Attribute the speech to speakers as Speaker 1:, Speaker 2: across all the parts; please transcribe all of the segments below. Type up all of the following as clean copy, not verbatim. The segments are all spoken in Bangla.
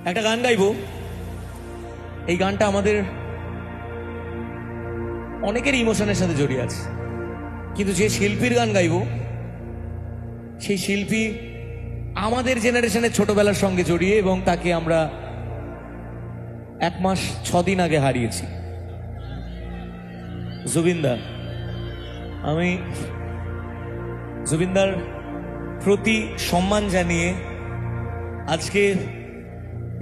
Speaker 1: একটা গান গাইবো। এই গানটা আমাদের অনেকের ইমোশনের সাথে জড়িয়ে আছে, কিন্তু যে শিল্পীর গান গাইবো সেই শিল্পী আমাদের জেনারেশনের ছোটবেলার সঙ্গে জড়িয়ে, এবং তাকে আমরা 1 মাস 6 দিন আগে হারিয়েছি। জুবিনদা। আমি জুবিনদার প্রতি সম্মান জানিয়ে আজকে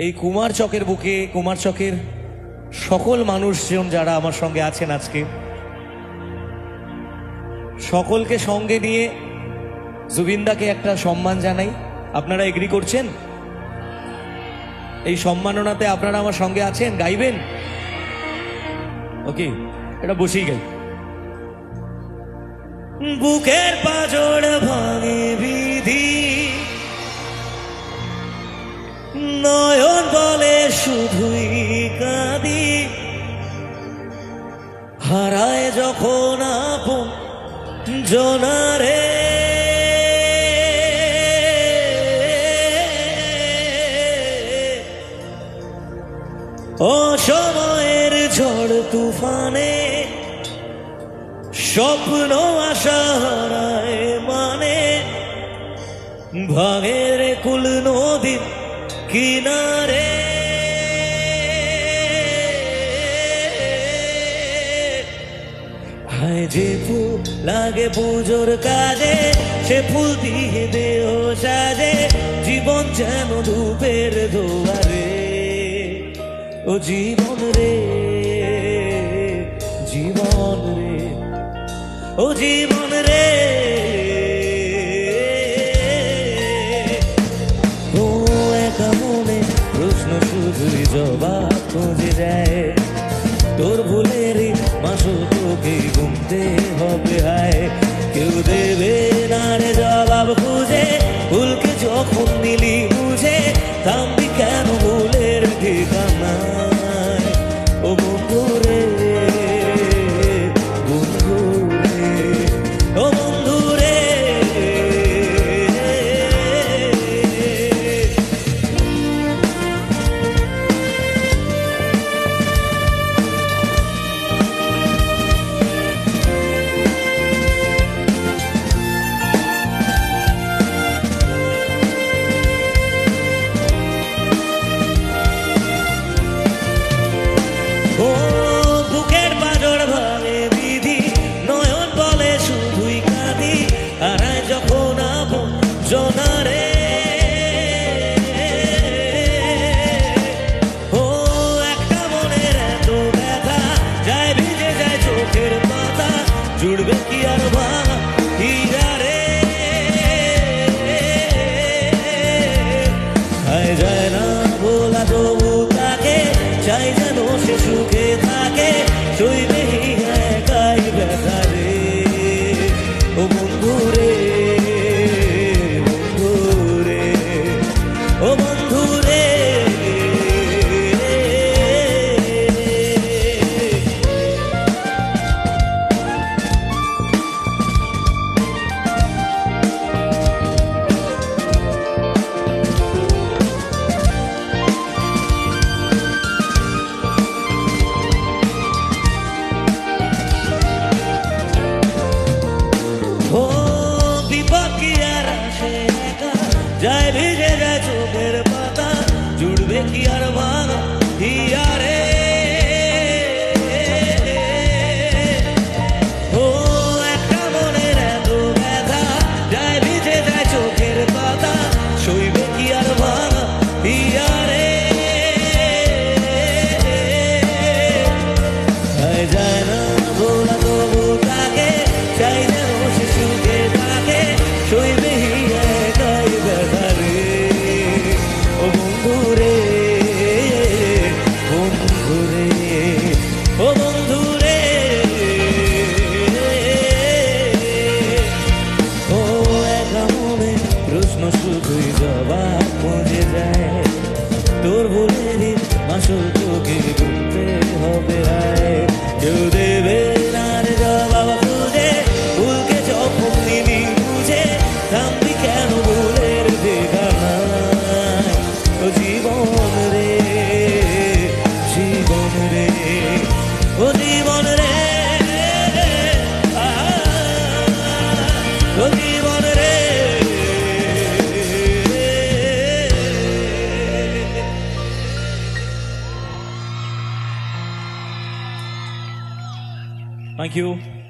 Speaker 1: এই কুমার চকের বুকে, কুমার চকের সকল মানুষজন যারা আমার সঙ্গে আছেন, আজকে সকলকে সঙ্গে নিয়ে জুবিনদাকে একটা সম্মান জানাই। আপনারা এগ্রি করছেন? এই সম্মাননাতে আপনারা আমার সঙ্গে আছেন? গাইবেন? ওকে, এটা বসেই গাই। বুকের পাঁজর ভাঙে বিধি, নয়ন বলে শুধুই কাঁদি, হারায় যখন আপন জনারে, অসময়ের ঝড় তুফানে স্বপ্ন আশা হারায় মানে, ভাঙের কুল নদীর কিনারে, হায় যে ফুল লাগে পুজোর কাজে, সে ফুল দিয়ে দেহ সাজে, জীবন যেন ধূপের দুয়ারে। ও জীবন রে, জীবন রে, ও জীবন রে, ও একা মনে প্রশ্ন শুধুই জবাব খুঁজে যায়, তোর ভুলেরই মাসো তোকে গুনতে হবে। হায় কেউ দেবে না রে জবাব খুঁজে, ভুলকে যখন নিলি বুঝে, থামবি কেন ভুলের ঠিকানায়? ও বন্ধু রে, বন্ধু রে, ও বন্ধু রে, ও বুকের পাঁজর ভাঙে বিধি, নয়ন বলে শুধুই কাঁদি, হারায় যখন আপন জনারে, ও একটা মনের এত ব্যথা, যায় ভিজে যায় চোখের পাতা, জুড়বে কি আর ভাঙা হীরা রে? হায় যায় না বলা তবু তাকে, চাই যেন সে সুখে থাকে, সইবে একাই ব্যথা রে। ও বন্ধু রে, বন্ধু রে, ও বন্ধু রে, ও বিপদ কি আর আসে একা, যায় ভিজে যায় চোখের পাতা, জুড়বে কি আর ভাঙা হিয়া রে? ও একটা মনের এত ব্যথা, যায় ভিজে যায় চোখের পাতা, সইবে কি আর ভাঙা হিয়া রে? হায় যায় না বলা তবু তাকে, চাই যেন সে সুখে থাকে, সইবে একাই ব্যথা রে। ও বন্ধু রে, বন্ধু রে, ও বন্ধু রে, ও একা মনে প্রশ্ন শুধুই জবাব খুঁজে যায়, তোর ভুলেরই মাসো তোকে গুনতে হবে। হায় কেউ দেবে না রে জবাব খুঁজে, ভুলকে যখন নিলি বুঝে, থামবি কেন ভুলের ঠিকানায়? ও জীবন জীবন রে, জীবন রে, ও জীবন রে, ও জীবন রে। Thank you.